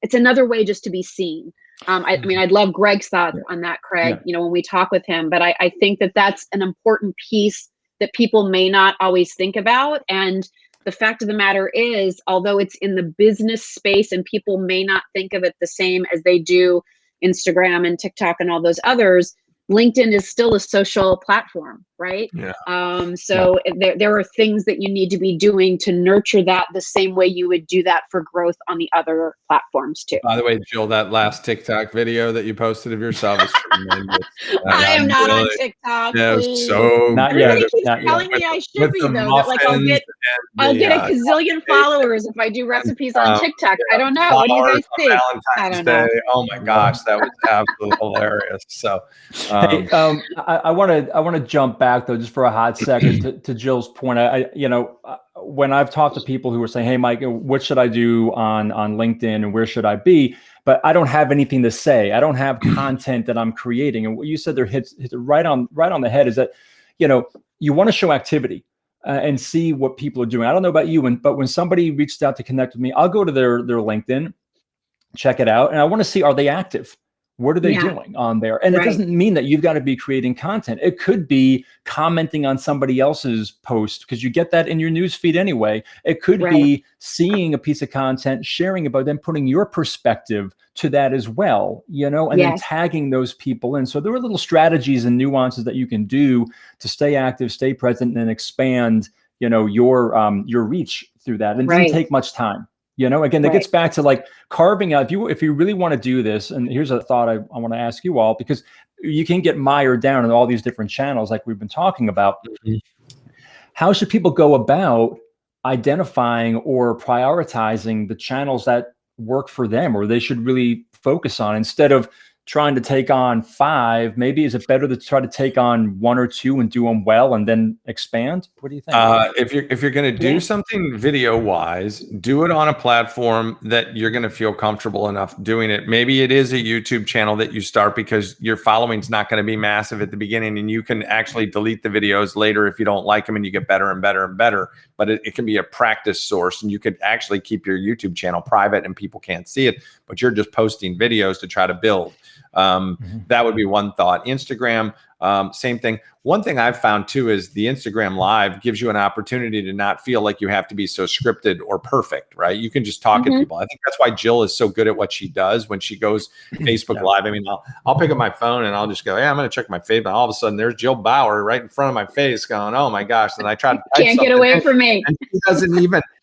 S3: it's another way just to be seen. I mean, I'd love Greg's thoughts on that, Kraig, when we talk with him, but I think that that's an important piece that people may not always think about. And the fact of the matter is, although it's in the business space and people may not think of it the same as they do Instagram and TikTok and all those others, LinkedIn is still a social platform, right? So there are things that you need to be doing to nurture that the same way you would do that for growth on the other platforms too.
S1: By the way, Jill, that last TikTok video that you posted of yourself is tremendous.
S3: I am not on TikTok.
S1: Yeah,
S3: Please.
S1: so
S2: Not
S3: Everybody
S2: yet.
S3: keeps
S2: Not yet.
S3: telling me I should be though. That like I'll get a gazillion followers if I do recipes on TikTok. I don't know. What do you guys think? I don't know.
S1: Oh my gosh, that was absolutely hilarious. So,
S2: hey, I want to jump back though, just for a hot second to Jill's point. When I've talked to people who are saying, "Hey, Mike, what should I do on LinkedIn and where should I be?" But I don't have anything to say. I don't have content that I'm creating. And what you said there hits right on the head is that, you want to show activity and see what people are doing. I don't know about you, but when somebody reached out to connect with me, I'll go to their LinkedIn, check it out, and I want to see, are they active? What are they doing on there? And it doesn't mean that you've got to be creating content. It could be commenting on somebody else's post because you get that in your news feed anyway. It could be seeing a piece of content, sharing about them, putting your perspective to that as well, and then tagging those people in. So there are little strategies and nuances that you can do to stay active, stay present, and expand, your reach through that. And it doesn't take much time. Again, that gets back to like carving out, if you really want to do this, and here's a thought I want to ask you all, because you can get mired down in all these different channels like we've been talking about. How should people go about identifying or prioritizing the channels that work for them, or they should really focus on, instead of trying to take on 5? Maybe is it better to try to take on 1 or 2 and do them well and then expand? What do you think?
S1: If you're going to do something video wise, do it on a platform that you're going to feel comfortable enough doing it. Maybe it is a YouTube channel that you start because your following's not going to be massive at the beginning, and you can actually delete the videos later if you don't like them, and you get better and better and better. But it can be a practice source, and you could actually keep your YouTube channel private and people can't see it, but you're just posting videos to try to build. That would be one thought. Instagram, same thing. One thing I've found too is the Instagram Live gives you an opportunity to not feel like you have to be so scripted or perfect, right? You can just talk at people. I think that's why Jill is so good at what she does when she goes Facebook Live. I mean, I'll pick up my phone and I'll just go, I'm going to check my Facebook. And all of a sudden there's Jill Bauer right in front of my face going, oh my gosh. And I try to
S3: can't get away from me.
S1: And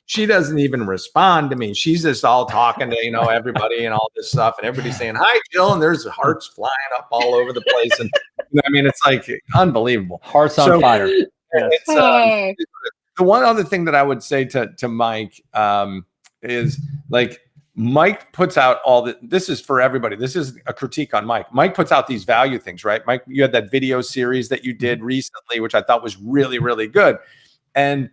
S1: she doesn't even respond to me. She's just all talking to, everybody and all this stuff, and everybody's saying, hi, Jill. And there's hearts flying up all over the place. And it's like unbelievable.
S2: Hearts on fire.
S1: It's, the one other thing that I would say to Mike is like, Mike puts out this is for everybody. This is a critique on Mike. Mike puts out these value things, right? Mike, you had that video series that you did recently, which I thought was really, really good. And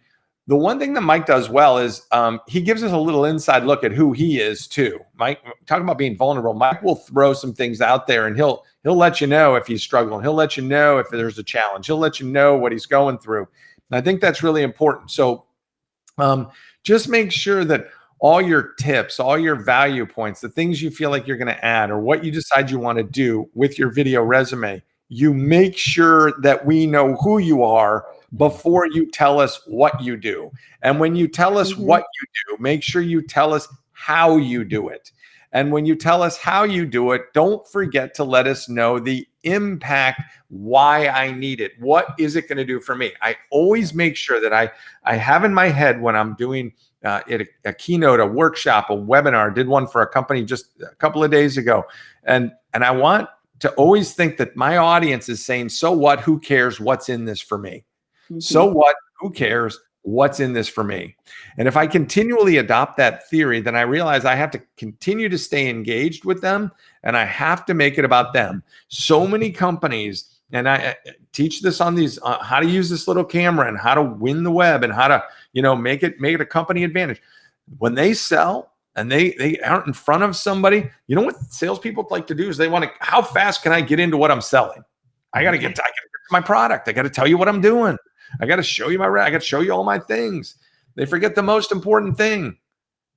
S1: the one thing that Mike does well is he gives us a little inside look at who he is too. Mike, talking about being vulnerable, Mike will throw some things out there, and he'll let you know if he's struggling. He'll let you know if there's a challenge. He'll let you know what he's going through. And I think that's really important. So just make sure that all your tips, all your value points, the things you feel like you're going to add, or what you decide you want to do with your video resume, you make sure that we know who you are before you tell us what you do. And when you tell us what you do, make sure you tell us how you do it. And when you tell us how you do it, don't forget to let us know the impact, why I need it. What is it going to do for me? I always make sure that I have in my head when I'm doing a keynote, a workshop, a webinar. I did one for a company just a couple of days ago. And I want to always think that my audience is saying, so what, who cares, what's in this for me? So what, who cares, what's in this for me? And if I continually adopt that theory, then I realize I have to continue to stay engaged with them, and I have to make it about them. So many companies, and I teach this on these, how to use this little camera and how to win the web and how to, make it a company advantage. When they sell and they aren't in front of somebody, you know what salespeople like to do is they want to, how fast can I get into what I'm selling? I got to get to my product. I got to tell you what I'm doing. I got to show you I got to show you all my things. They forget the most important thing,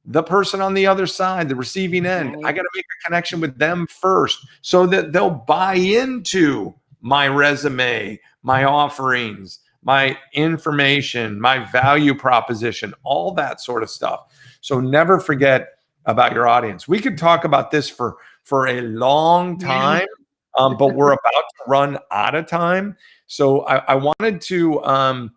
S1: the person on the other side, the receiving end. I got to make a connection with them first so that they'll buy into my resume, my offerings, my information, my value proposition, all that sort of stuff. So never forget about your audience. We could talk about this for a long time, but we're about to run out of time. So I wanted to,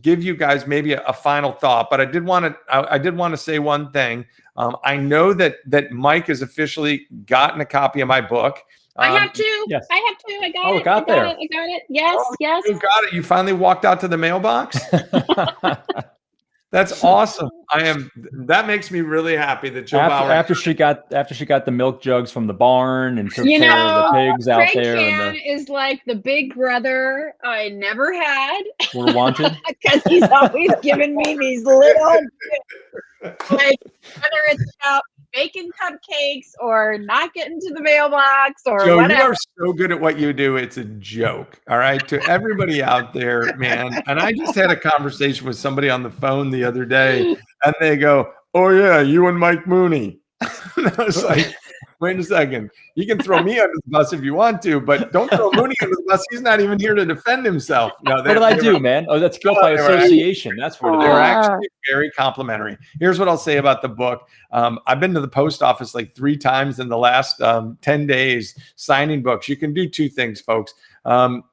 S1: give you guys maybe a final thought, but I did want to say one thing. I know that Mike has officially gotten a copy of my book.
S3: I have two.
S2: Yes.
S3: I have two. I got it.
S2: I got
S3: it. Yes. Yes.
S1: You got it. You finally walked out to the mailbox. That's awesome. That makes me really happy that Jill Bauer.
S2: After she got the milk jugs from the barn and took care of the pigs out
S3: Kraig
S2: there.
S3: Kann is like the big brother I never had.
S2: We're wanted.
S3: Because he's always giving me these little gifts. Like whether it's about baking cupcakes or not getting to the mailbox or
S1: Joe,
S3: whatever.
S1: you are so good at what you do. It's a joke. All right. To everybody out there, man. And I just had a conversation with somebody on the phone the other day, and they go, "Oh yeah, you and Mike Mooney." And I was like, wait a second. You can throw me under the bus if you want to, but don't throw Mooney under the bus. He's not even here to defend himself. No,
S2: what did I do, man? Oh, that's guilt by association. That's what
S1: they're actually very complimentary. Here's what I'll say about the book. I've been to the post office like 3 times in the last 10 days signing books. You can do 2 things, folks.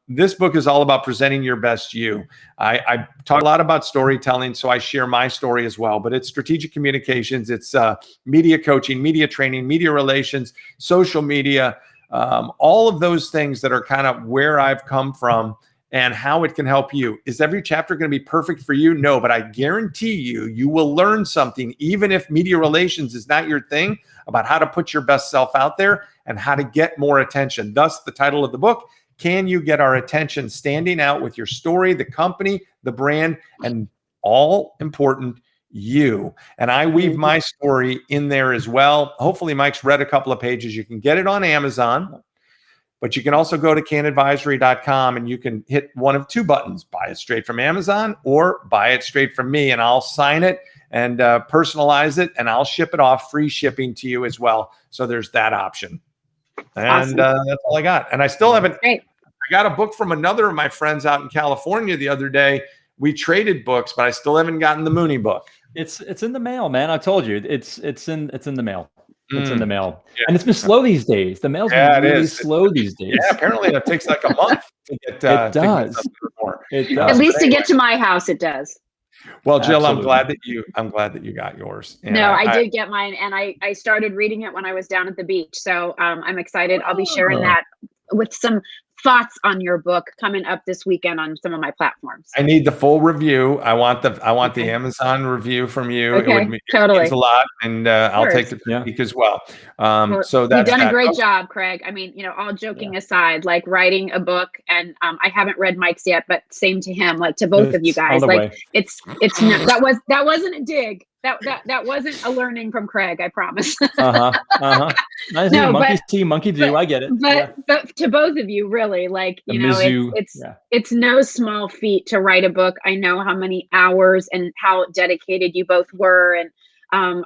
S1: This book is all about presenting your best you. I talk a lot about storytelling, so I share my story as well, but it's strategic communications, it's media coaching, media training, media relations, social media, all of those things that are kind of where I've come from and how it can help you. Is every chapter going to be perfect for you? No, but I guarantee you will learn something, even if media relations is not your thing, about how to put your best self out there and how to get more attention. Thus, the title of the book, Can You Get Our Attention? Standing out with your story, the company, the brand, and all important, you. And I weave my story in there as well. Hopefully Mike's read a couple of pages. You can get it on Amazon, but you can also go to cannadvisory.com and you can hit one of 2 buttons, buy it straight from Amazon or buy it straight from me, and I'll sign it and personalize it, and I'll ship it off, free shipping to you as well. So there's that option. And that's all I got. And I still haven't, I got a book from another of my friends out in California the other day. We traded books, but I still haven't gotten the Mooney book.
S2: It's in the mail, man. I told you, it's in the mail. It's in the mail,
S1: yeah.
S2: And it's been slow these days. The mail's been really slow these days.
S1: Yeah, apparently it takes like a month to get.
S2: It does. It does.
S3: At least to get to my house, it does.
S1: Well, Jill,
S2: Absolutely.
S1: I'm glad that you got yours. And
S3: no, I did get mine, and I started reading it when I was down at the beach. So I'm excited. I'll be sharing that with some thoughts on your book coming up this weekend on some of my platforms.
S1: I need the full review. I want the Amazon review from you.
S3: Okay,
S1: it means a lot, and I'll take the critique as well. So
S3: you've done a great job, Kraig. I mean, all joking aside, like writing a book, and I haven't read Mike's yet, but same to him, like to both of you guys. Like it's that wasn't a dig. That wasn't a learning from Kraig, I promise.
S2: No, monkey see, monkey do. I get it.
S3: But to both of you, really, like it's no small feat to write a book. I know how many hours and how dedicated you both were, and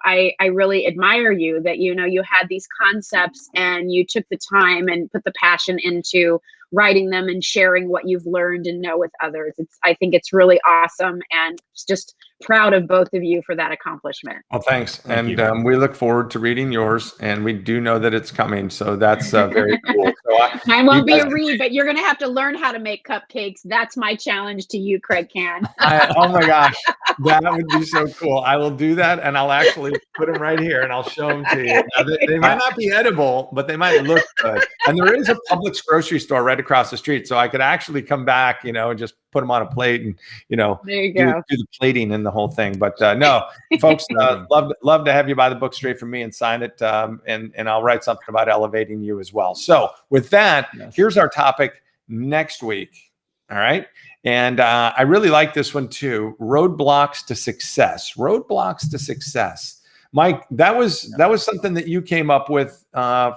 S3: I really admire you that you had these concepts and you took the time and put the passion into writing them and sharing what you've learned and know with others. I think it's really awesome, and just proud of both of you for that accomplishment.
S1: Well, thanks. And we look forward to reading yours, and we do know that it's coming. So that's very cool. So
S3: I won't be a read, but you're going to have to learn how to make cupcakes. That's my challenge to you, Kraig Kann.
S1: Oh my gosh, that would be so cool. I will do that, and I'll actually put them right here, and I'll show them to you. Now, they might not be edible, but they might look good. And there is a Publix grocery store right across the street, so I could actually come back, and just put them on a plate and,
S3: there you go.
S1: Do the plating and the whole thing. But no, folks, love to have you buy the book straight from me and sign it. And I'll write something about elevating you as well. So with that, here's our topic next week. All right. And I really like this one too. Roadblocks to success. Roadblocks to success. Mike, that was something that you came up with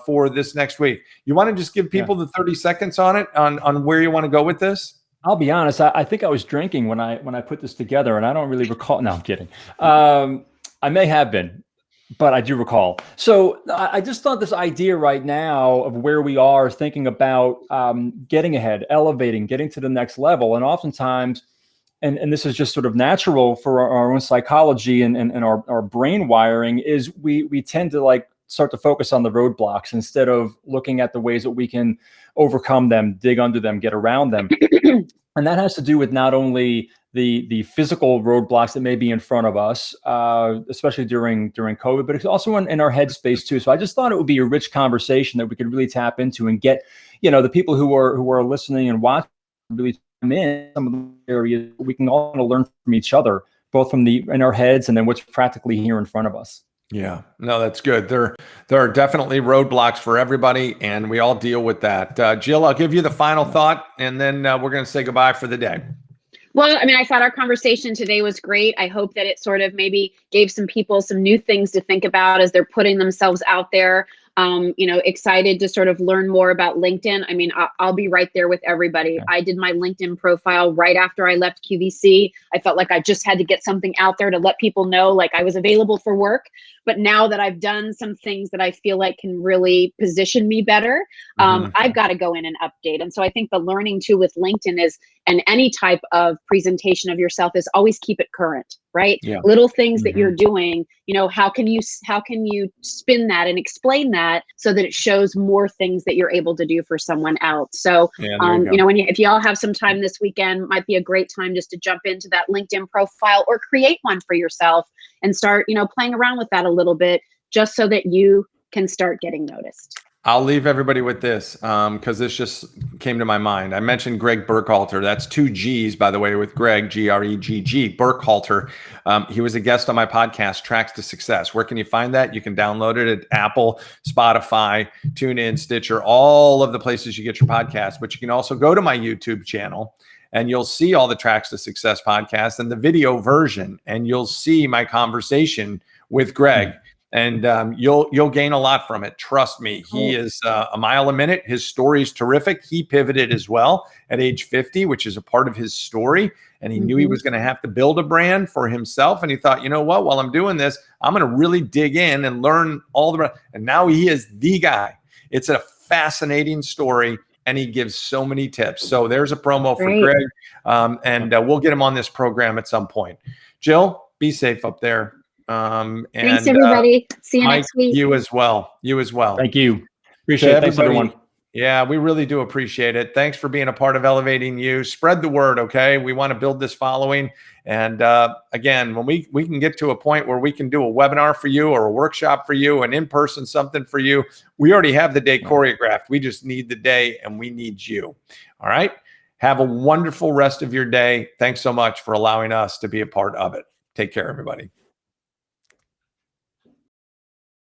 S1: for this next week. You want to just give people the 30 seconds on it, on where you want to go with this?
S2: I'll be honest. I think I was drinking when I put this together, and I don't really recall. No, I'm kidding. I may have been, but I do recall. So I just thought this idea right now of where we are, thinking about getting ahead, elevating, getting to the next level, and oftentimes, and this is just sort of natural for our own psychology and our brain wiring, is we tend to start to focus on the roadblocks instead of looking at the ways that we can overcome them, dig under them, get around them. And that has to do with not only the physical roadblocks that may be in front of us, especially during COVID, but it's also in our headspace too. So I just thought it would be a rich conversation that we could really tap into and get, the people who are listening and watching really come in some of the areas we can all learn from each other, both from in our heads and then what's practically here in front of us.
S1: Yeah, no, that's good. There are definitely roadblocks for everybody, and we all deal with that. Jill, I'll give you the final thought, and then we're going to say goodbye for the day.
S3: Well, I mean, I thought our conversation today was great. I hope that it sort of maybe gave some people some new things to think about as they're putting themselves out there. Excited to sort of learn more about LinkedIn. I mean, I'll be right there with everybody. I did my LinkedIn profile right after I left QVC. I felt like I just had to get something out there to let people know, like, I was available for work. But now that I've done some things that I feel like can really position me better, I've got to go in and update. And so I think the learning too with LinkedIn is, and any type of presentation of yourself, is always keep it current, right? Yeah. Little things that you're doing, how can you spin that and explain that so that it shows more things that you're able to do for someone else. So, if you all have some time this weekend, might be a great time just to jump into that LinkedIn profile or create one for yourself and start, playing around with that a little bit, just so that you can start getting noticed.
S1: I'll leave everybody with this because this just came to my mind. I mentioned Greg Burkhalter. That's 2 G's, by the way, with Greg, G-R-E-G-G, Burkhalter. He was a guest on my podcast, Tracks to Success. Where can you find that? You can download it at Apple, Spotify, TuneIn, Stitcher, all of the places you get your podcast. But you can also go to my YouTube channel, and you'll see all the Tracks to Success podcasts and the video version, and you'll see my conversation with Greg. And you'll gain a lot from it. Trust me. He is a mile a minute. His story is terrific. He pivoted as well at age 50, which is a part of his story. And he knew he was going to have to build a brand for himself. And he thought, you know what, while I'm doing this, I'm going to really dig in and learn all the rest. And now he is the guy. It's a fascinating story. And he gives so many tips. So there's a promo for Greg. And we'll get him on this program at some point. Jill, be safe up there.
S3: Thanks, everybody. See you
S1: Mike,
S3: next week.
S1: You as well.
S2: Thank you. Appreciate it. Thanks, everyone.
S1: Yeah, we really do appreciate it. Thanks for being a part of Elevating You. Spread the word, okay? We want to build this following. And again, when we can get to a point where we can do a webinar for you or a workshop for you, an in-person something for you, we already have the day choreographed. We just need the day, and we need you. All right? Have a wonderful rest of your day. Thanks so much for allowing us to be a part of it. Take care, everybody.